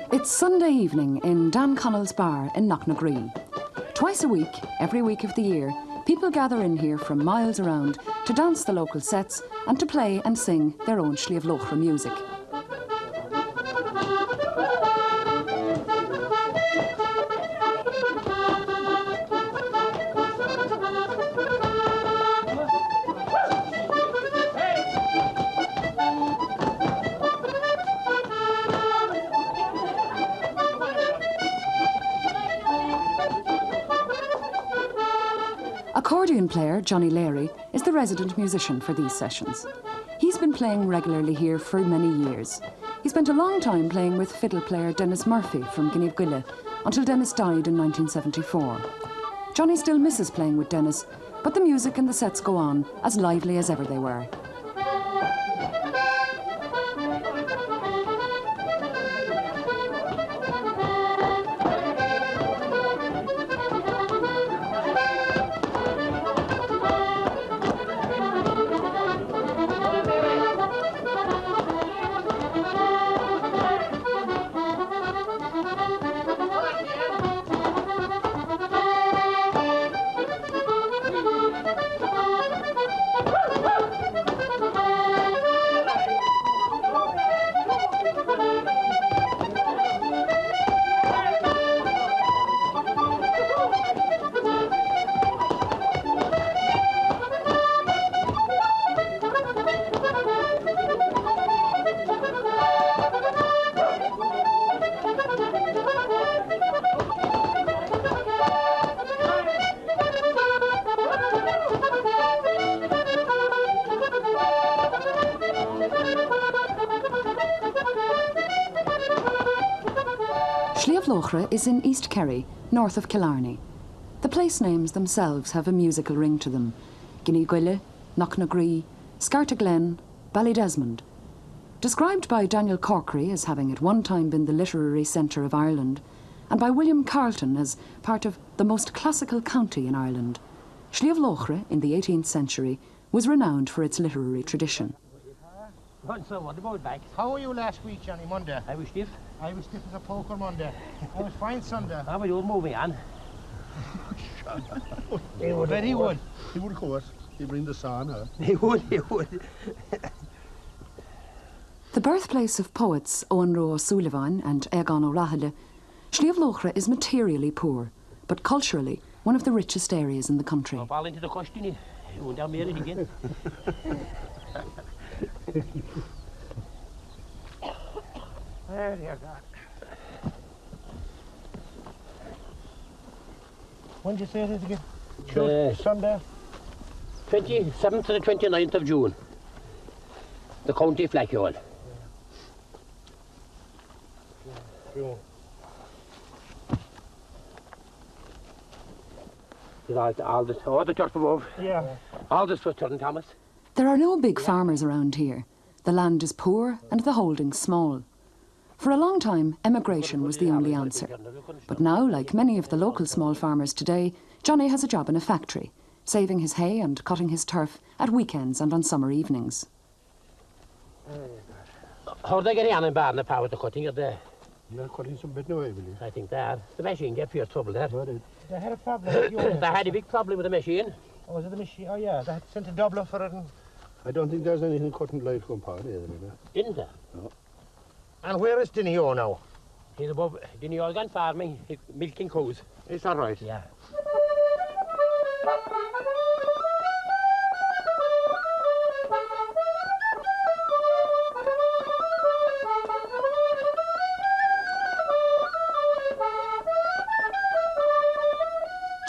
It's Sunday evening in Dan Connell's bar in Knocknagree. Twice a week, every week of the year, people gather in here from miles around to dance the local sets and to play and sing their own Sliabh Luachra music. Accordion player Johnny Larey is the resident musician for these sessions. He's been playing regularly here for many years. He spent a long time playing with fiddle player Dennis Murphy from Guinevere until Dennis died in 1974. Johnny still misses playing with Dennis, but the music and the sets go on as lively as ever they were. Sliabh Luachra is in East Kerry, north of Killarney. The place names themselves have a musical ring to them. Guinevere, Knocknagree, Scartaglen, Ballydesmond. Described by Daniel Corkery as having at one time been the literary centre of Ireland, and by William Carleton as part of the most classical county in Ireland, Sliabh Luachra in the 18th century was renowned for its literary tradition. So what about back? How were you last week, Johnny? Monday? I was stiff. I was stiff as a poker Monday. I was fine Sunday. How were you moving on? He would. Bet he would. He would, of course. He'd bring the sun, huh? He would. The birthplace of poets Owen Roe O'Sullivan and Egan O'Rahilly, Sliabh Luachra is materially poor, but culturally one of the richest areas in the country. Fall into the question, you won't have married again. There you go. When did you say it is again? Sunday? 27th to the 29th of June. The county Flackyall. June. All the church above. Yeah. All this was Turner Thomas. There are no big farmers around here. The land is poor and the holdings small. For a long time, emigration was the only answer. But now, like many of the local small farmers today, Johnny has a job in a factory, saving his hay and cutting his turf at weekends and on summer evenings. How are they getting on in bad in the power with the cutting of the... They're cutting some bit now, I believe. I think they are. The machine gave fear trouble there. They had a problem. They had a big problem with the machine. Oh, was it the machine? Oh, yeah. They had sent a Dublin for it. And... I don't think there's anything cutting live from part either. Didn't they? No. And where is Dinio now? He's above. Didn't all gone farming, milking cows. Is that right? Yeah.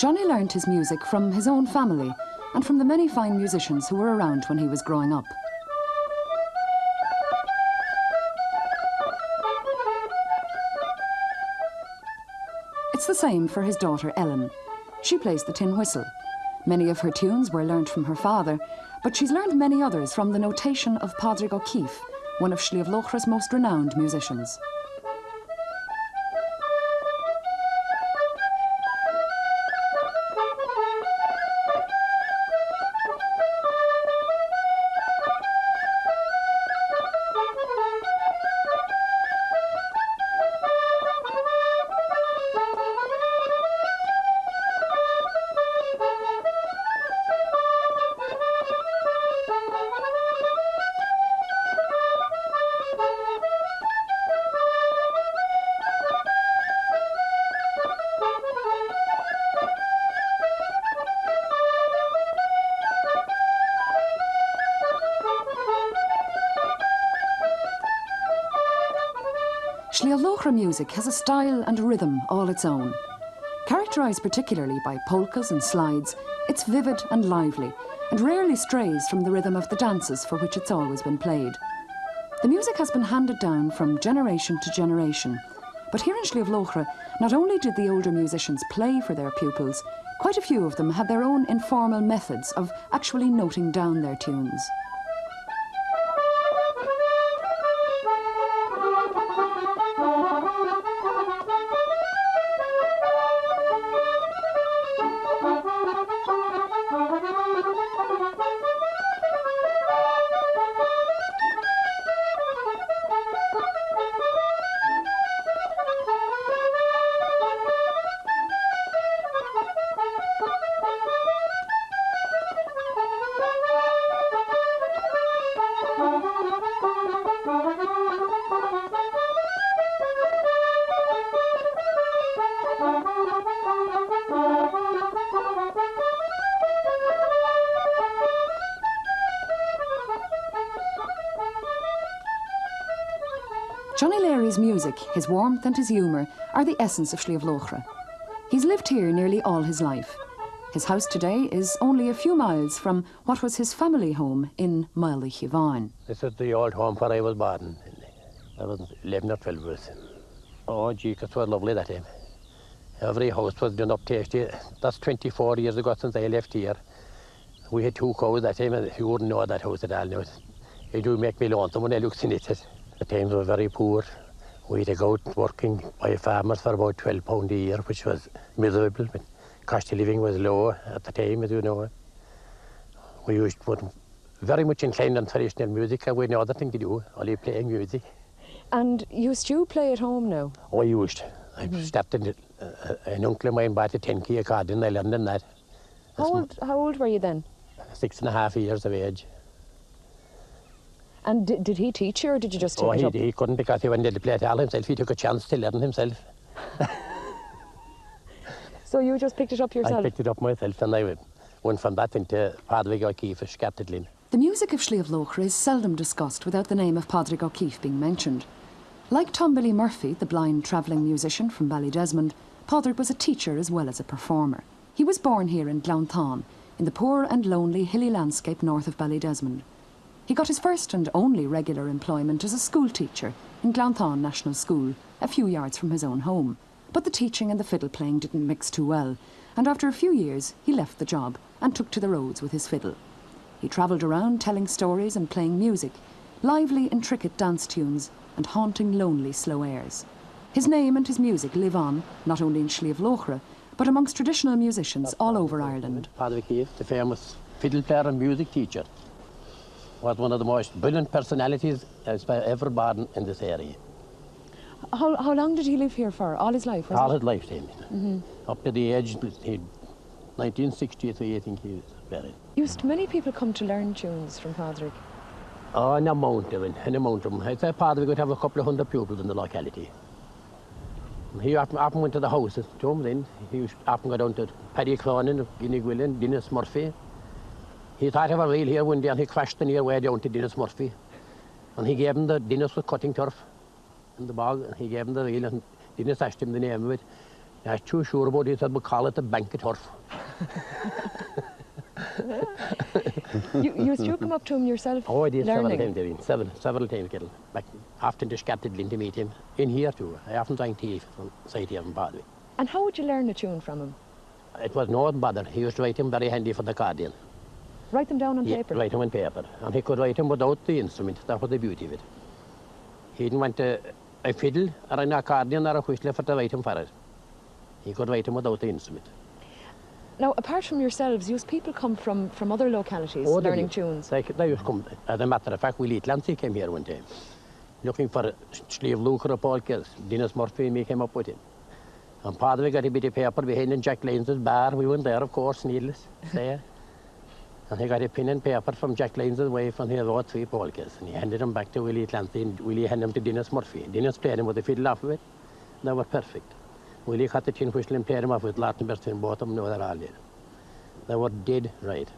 Johnny learned his music from his own family and from the many fine musicians who were around when he was growing up. It's the same for his daughter Ellen. She plays the tin whistle. Many of her tunes were learnt from her father, but she's learned many others from the notation of Padraig O'Keeffe, one of Sliabh Luachra's most renowned musicians. Sliabh Luachra music has a style and a rhythm all its own. Characterised particularly by polkas and slides, it's vivid and lively, and rarely strays from the rhythm of the dances for which it's always been played. The music has been handed down from generation to generation, but here in Sliabh Luachra, not only did the older musicians play for their pupils, quite a few of them had their own informal methods of actually noting down their tunes. Johnny Lary's music, his warmth and his humour are the essence of Sliabh Luachra. He's lived here nearly all his life. His house today is only a few miles from what was his family home in Miley-Chivan. This is the old home where I was born. I was 11 or 12 years. Oh, gee, it was lovely that time. Every house was done up tasty. That's 24 years ago since I left here. We had 2 cows that time, and you wouldn't know that house at all now. It do make me lonesome when I look in it. The times were very poor. We had to go out working by farmers for about £12 a year, which was miserable. But cost of living was low at the time, as you know. We used to put very much inclined on traditional music, and we had no other thing to do, only playing music. And used you play at home now? Oh, I used. I started, an uncle of mine bought a 10-key accordion, I learned in that. How old were you then? 6.5 years of age. And did he teach you, or did you just take it up? He couldn't, because he wasn't able to play it all himself. He took a chance to learn himself. So you just picked it up yourself? I picked it up myself, and I went from that into Padraig O'Keeffe, Scatterglin. The music of Sliabh Luachra is seldom discussed without the name of Padraig O'Keeffe being mentioned. Like Tom Billy Murphy, the blind travelling musician from Ballydesmond, Padraig was a teacher as well as a performer. He was born here in Glounthaune, in the poor and lonely hilly landscape north of Ballydesmond. He got his first and only regular employment as a school teacher in Glounthaune National School, a few yards from his own home. But the teaching and the fiddle playing didn't mix too well, and after a few years he left the job and took to the roads with his fiddle. He travelled around telling stories and playing music, lively intricate dance tunes and haunting lonely slow airs. His name and his music live on, not only in Sliabh Luachra, but amongst traditional musicians all over Ireland. Padraig O'Keeffe, the famous fiddle player and music teacher, was one of the most brilliant personalities that's ever born in this area. How long did he live here for? All his life, was All it? his lifetime. Up to the age, 1963, I think he was buried. Used many people come to learn tunes from Padraig? Oh, an amount of them. I'd say Padraig would have a couple of 100 pupils in the locality. He often went to the houses to them then. He used to often go down to Paddy Cronin, Guinea Gwillan, Dennis Murphy. He thought he was real here one day, and he crashed the near way down to Dennis Murphy. And he gave him Dennis was cutting turf in the bog, and he gave him the reel, and Dennis asked him the name of it. I was too sure about it, he said, we'll call it the bank of turf. You used to come up to him yourself? Oh, I did learning. several times, getting back, often to Scatterglin to meet him. In here too, I often drank tea from side here in Padraig. And how would you learn a tune from him? It was no bother. He used to write him very handy for the accordion. Write them down on paper? Write him on paper. And he could write him without the instrument. That was the beauty of it. He didn't want a fiddle or an accordion or a whistle for to write him for it. He could write him without the instrument. Now, apart from yourselves, used people come from other localities learning tunes? They used to come. As a matter of fact, Willie Clancy came here one time, looking for Slave Luker or polkas. Dennis Murphy and me came up with him. And Padwick got a bit of paper behind in Jack Lyons' bar. We went there, of course, needless to say. And he got a pen and paper from Jack Lyons' wife, and he wrote 3 polkas. And he handed them back to Willie Clancy, and Willie handed them to Dennis Murphy. Dennis played him with the fiddle off of it. They were perfect. Willie cut the tin whistle and played him off with Lartenberg and both of them, they were all there. They were dead right.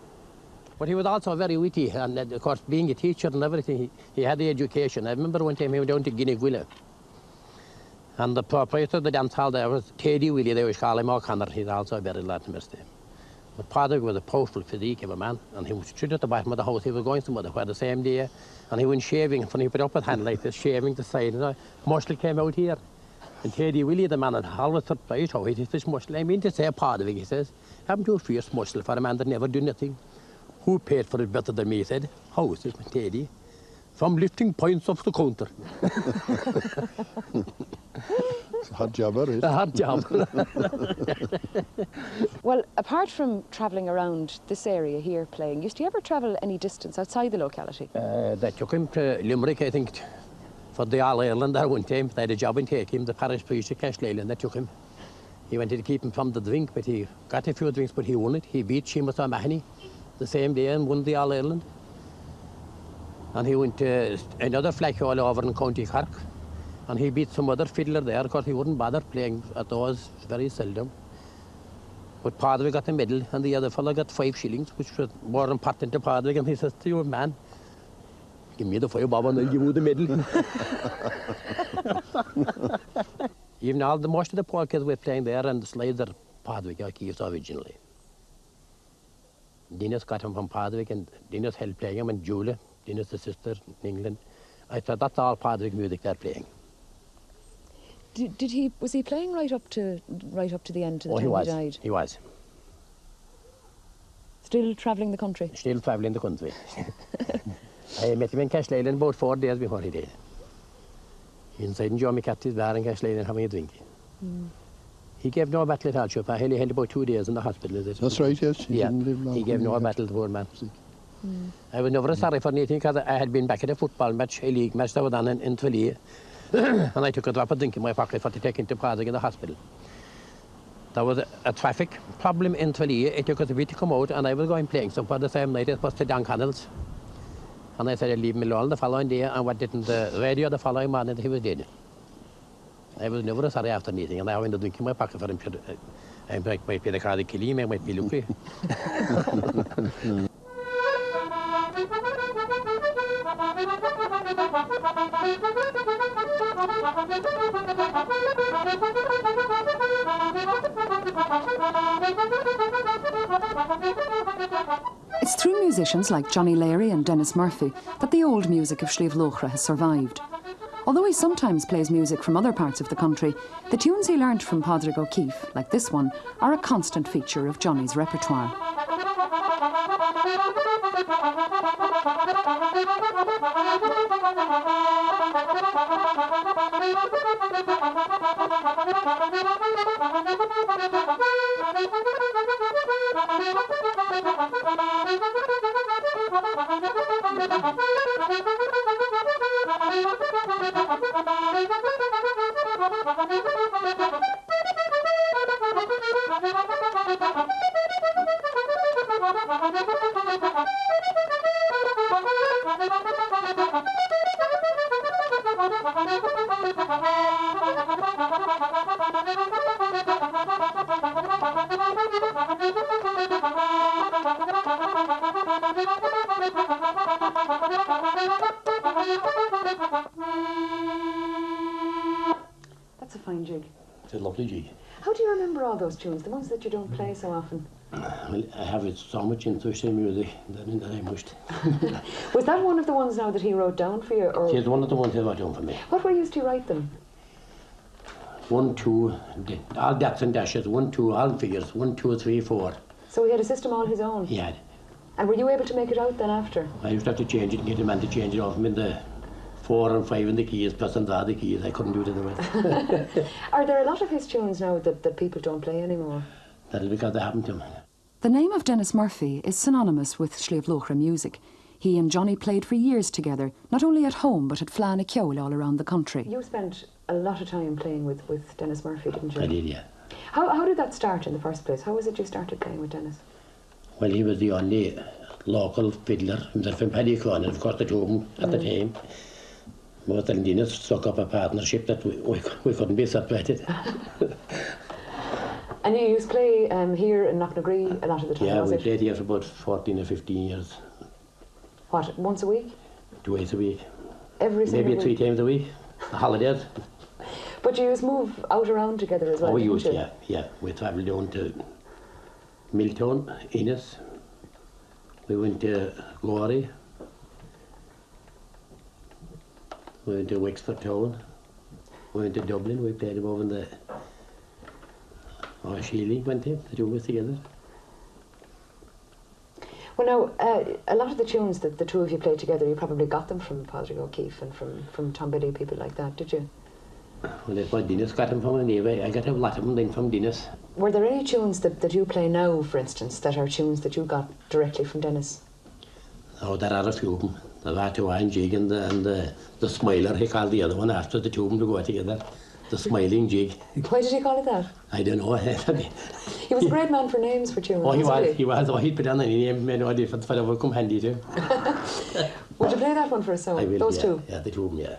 But he was also very witty, and of course, being a teacher and everything, he had the education. I remember one time he went down to Guineguilla, and the proprietor of the dance hall there was Teddy Willie, they would call him O'Connor. He's also buried Lartenberg. But Padwick was a powerful physique of a man, and he was stood at the bottom of the house. He was going somewhere where the same day, and he went shaving, and he put up his hand like this, shaving the side, and a muscle came out here. And Teddy Willie, the man, had always surprised how he did this muscle. I mean to say, Padwick, he says, haven't you a fierce muscle for a man that never do nothing? Who paid for it better than me? He said, how is it, Teddy? From lifting points off the counter. It's a hard job, it is. A hard job. Well, apart from travelling around this area here playing, used you ever travel any distance outside the locality? They took him to Limerick, I think, for the All-Ireland there one time. They had a job in taking him, the parish priest of Castleyland, they took him. He wanted to keep him from the drink, but he got a few drinks, but he won it. He beat Seamus O'Mahony the same day and won the All-Ireland. And he went to another flag all over in County Cork, and he beat some other fiddler there, because he wouldn't bother playing at those very seldom. But Padwick got the medal, and the other fellow got 5 shillings, which was more important to Padwick, and he says to you, man, give me the 5 bob and I'll give you the medal. Even most of the polkas we're playing there and the slides are Padwick keys originally. Dennis got him from Padwick, and Dennis helped playing him, and Julia, Dennis' the sister in England. I thought that's all Padwick music they're playing. Was he playing right up to the end, to the time he died? He was. Still travelling the country? Still travelling the country. I met him in Castleyland about 4 days before he died. Inside in Joe McCarthy's bar in Castleyland having a drink. He gave no battle at all, Chupa. He held about 2 days in the hospital. That's right, yes. He didn't live long. He gave no battle, the poor man. I was never sorry for anything, because I had been back at a football match, a league match that was done in Tralee. And I took a drop of drink in my pocket for to take into Padwick in the hospital. There was a traffic problem in Tralee. It took us a bit to come out, and I was going playing somewhere the same night. It was to Don Connell's. And I said I'd leave him alone the following day, and what didn't the radio the following morning he was dead. I was never sorry after anything, and I went to drink in my pocket for him. I might be the car to kill him, I might be lucky. It's through musicians like Johnny Leary and Dennis Murphy that the old music of Sliabh Luachra has survived. Although he sometimes plays music from other parts of the country, the tunes he learnt from Pádraig O'Keeffe, like this one, are a constant feature of Johnny's repertoire. That's a fine jig. It's a lovely jig. How do you remember all those tunes, the ones that you don't play so often? Well, I have so much interest in music that I must. Was that one of the ones now that he wrote down for you? Or It's one of the ones he wrote down for me. what way used he write them? 1, 2, all depths and dashes, 1, 2, all figures, 1, 2, 3, 4. So he had a system all his own? He had. And were you able to make it out then after? I used to have to change it and get a man to change it off him in the 4 and 5 in the keys, plus and the keys. I couldn't do it otherwise. Are there a lot of his tunes now that people don't play anymore? That is because they happened to him. The name of Dennis Murphy is synonymous with Sliabh Luachra music. He and Johnny played for years together, not only at home but at Fleadh Ceoil all around the country. You spent a lot of time playing with Dennis Murphy, didn't you? I did, yeah. How did that start in the first place? How was it you started playing with Dennis? Well, he was the only local fiddler, himself from Paddycorn, and of course the two of them at the time. But then Dennis struck up a partnership that we couldn't be separated. And you used to play here in Knocknagree a lot of the time, Yeah, was we it? played here for about 14 or 15 years. What, once a week? 2 days a week. Every single Maybe week? 3 times a week. The holidays. But you used to move out around together as well, Oh, we didn't used, you? yeah. We travelled down to Miltown, Ennis. We went to Gorey. We went to Wexford Town. We went to Dublin. We played above in the Shealy went there, the two of us together. Well, now, a lot of the tunes that the two of you played together, you probably got them from Padraig O'Keefe and from Tom Biddy, people like that, did you? Well, that's what Dennis got them from anyway. I got a lot of them then from Dennis. Were there any tunes that you play now, for instance, that are tunes that you got directly from Dennis? Oh, there are a few of them. The Vatuan Jig and the Smiler, he called the other one after the two of them to go together. The Smiling Jig. Why did he call it that? I don't know. He was a great man for names for tunes. Oh, he wasn't was. Oh, he'd put on any name, made no difference, but it would come handy too. Would you play that one for us? So I will, those yeah. two? Yeah, the two of them, yeah.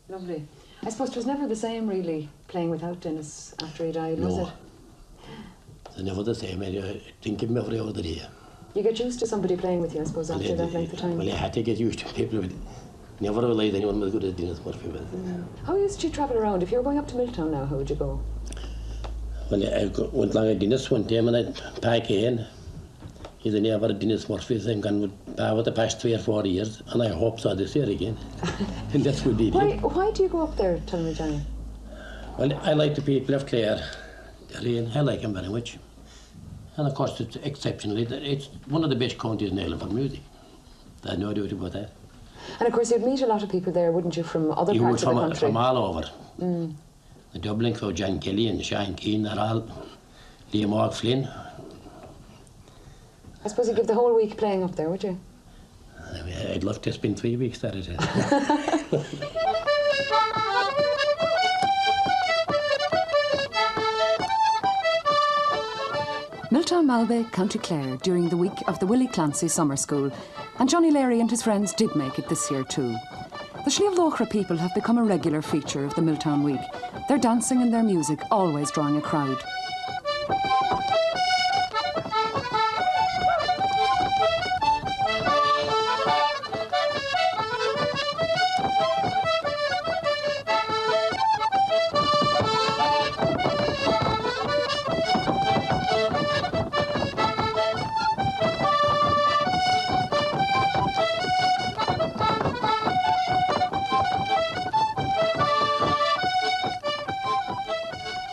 Lovely. I suppose it was never the same, really, playing without Dennis after he died, was No. it? They're never the same. I think of them every other day. You get used to somebody playing with you, I suppose, after that length of time. Well, I had to get used to people. Never realised anyone was as good as Dennis Murphy was. How used to you travel around? If you were going up to Milltown now, how would you go? Well, I went along with Dennis one time and I'd pack in. He's a neighbour of Dennis Murphy's. I'm gone with the past 3 or 4 years, and I hope so this year again. And that's what we did. Why do you go up there, tell me, Johnny? Well, I like the people of Clare. I like them very much. And of course, it's exceptionally, it's one of the best counties in Ireland for music. There's no doubt about that. And of course, you'd meet a lot of people there, wouldn't you, from other You would parts of the country? from all over. The Dublin crew, John Kelly and Sean Keane, they're all Liam Mark Flynn. I suppose you'd give the whole week playing up there, would you? I'd love to spend 3 weeks there. Milltown Malbay, County Clare, during the week of the Willie Clancy Summer School, and Johnny Larry and his friends did make it this year too. The Sliabh Luachra people have become a regular feature of the Milltown Week. Their dancing and their music always drawing a crowd.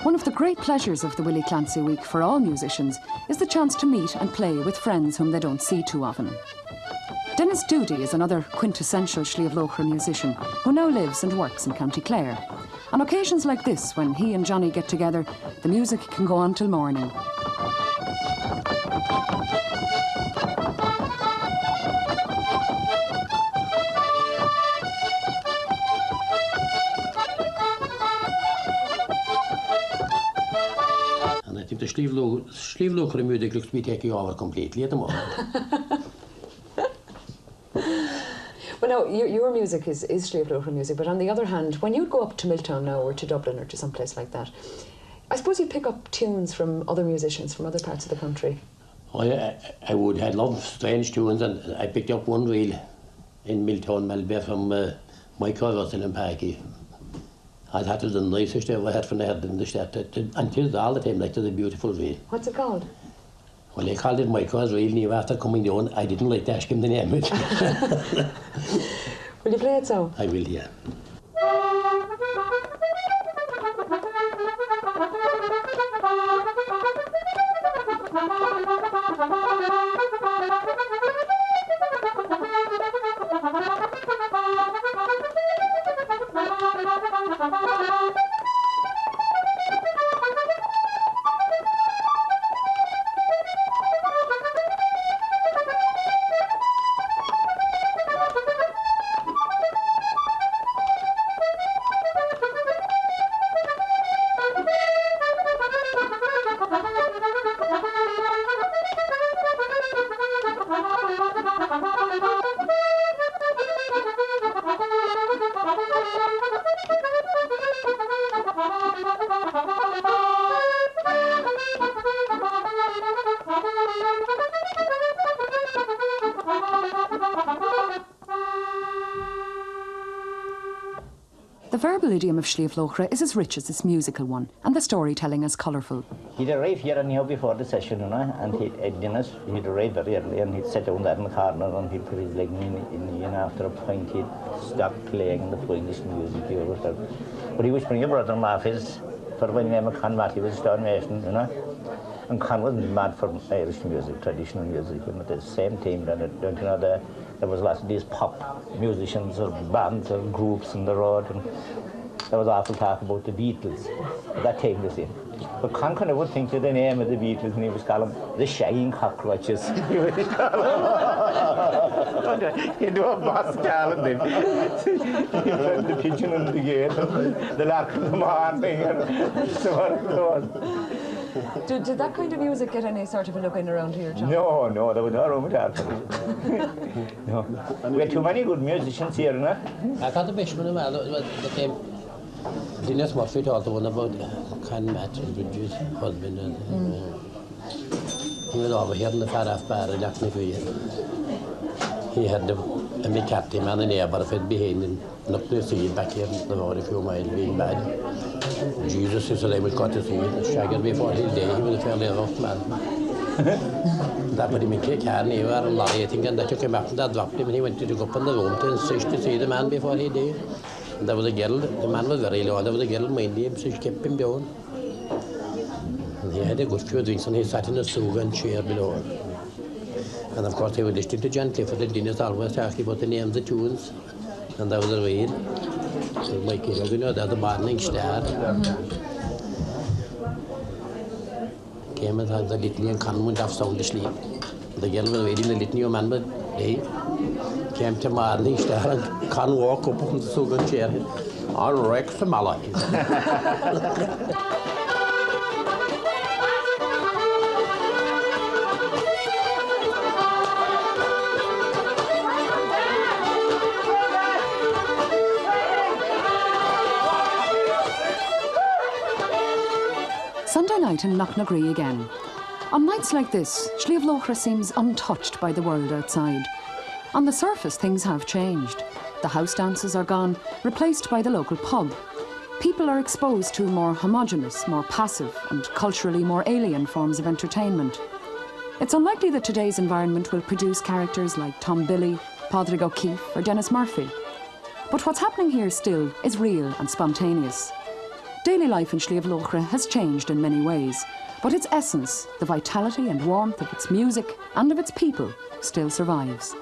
One of the great pleasures of the Willie Clancy Week for all musicians is the chance to meet and play with friends whom they don't see too often. Dennis Doody is another quintessential Sliabh Luachra musician who now lives and works in County Clare. On occasions like this, when he and Johnny get together, the music can go on till morning. The Sliabh Luachra music looks to be taking over completely at the moment. Well, now, your music is Sliabh Luachra music, but on the other hand, when you go up to Milltown now, or to Dublin, or to some place like that, I suppose you pick up tunes from other musicians from other parts of the country. I would. I love strange tunes, and I picked up one reel in Milltown, Melbourne, from Michael Russell and Peggy. I thought it was the nicest I ever had from the head in the state. Until all the time, like, it was a beautiful reel. What's it called? Well, they called it Michael's reel, and after coming down, I didn't like to ask him the name of it. Will you play it so? I will, yeah. The verbal idiom of Sliabh Luachra is as rich as its musical one, and the storytelling as colourful. He'd arrive here anyhow before the session, you know, and he'd arrive very early, and he'd sit down there in the corner, and he'd put his leg in, and after a point he'd stop playing the Finnish music he was there. But he was bringing a brother-in-law of his, for when name of Con Matty was Stone Mason, you know, and Con wasn't mad for Irish music, traditional music, and at the same time, then, don't you know, there was lots of these pop musicians or bands or groups on the road, and there was awful talk about the Beatles at that time, you see. But Con kind of would think of the name of the Beatles, and he was calling them the Shying Cockroaches. He would call them. He'd do a boss calling them. The pigeon and the gate, the lark in the morning, and so on and so on. Did that kind of music get any sort of a look in around here, John? No, there was no room at all. No. We had too many good musicians here, no? I thought the best one of all, the came. Dennis Murphy told the one about Con Matt and Bridget's husband. He was over here in the far off bar in Lochnafuia. He had a big captain man in the neighbourhood behind him, not to see back here in the road a few miles being bad. Jesus is a able got to see it. Shagger before his day, he was a fairly rough man. That put him in a car and he was lollying, and they took him up and that dropped him, and he went to go up in the room to insist to see the man before he died. And there was a girl, the man was very low, there was a girl minding him, so she kept him down. And he had a good few drinks, and he sat in a sofa chair below. And of course, he was listening to John Clifford, and Dennis always talking about the names of tunes. And that was a real. So like, you know, there's the morning star. Came and had the litany and Con went off sound asleep. The girl was reading the litany, man, but they came to morning star and Con walk up on the sofa chair. All wrecked for my life. Monday night in Knocknagree again. On nights like this, Sliabh Luachra seems untouched by the world outside. On the surface, things have changed. The house dances are gone, replaced by the local pub. People are exposed to more homogenous, more passive and culturally more alien forms of entertainment. It's unlikely that today's environment will produce characters like Tom Billy, Padraig O'Keefe or Dennis Murphy. But what's happening here still is real and spontaneous. Daily life in Sliabh Luachra has changed in many ways, but its essence, the vitality and warmth of its music and of its people, still survives.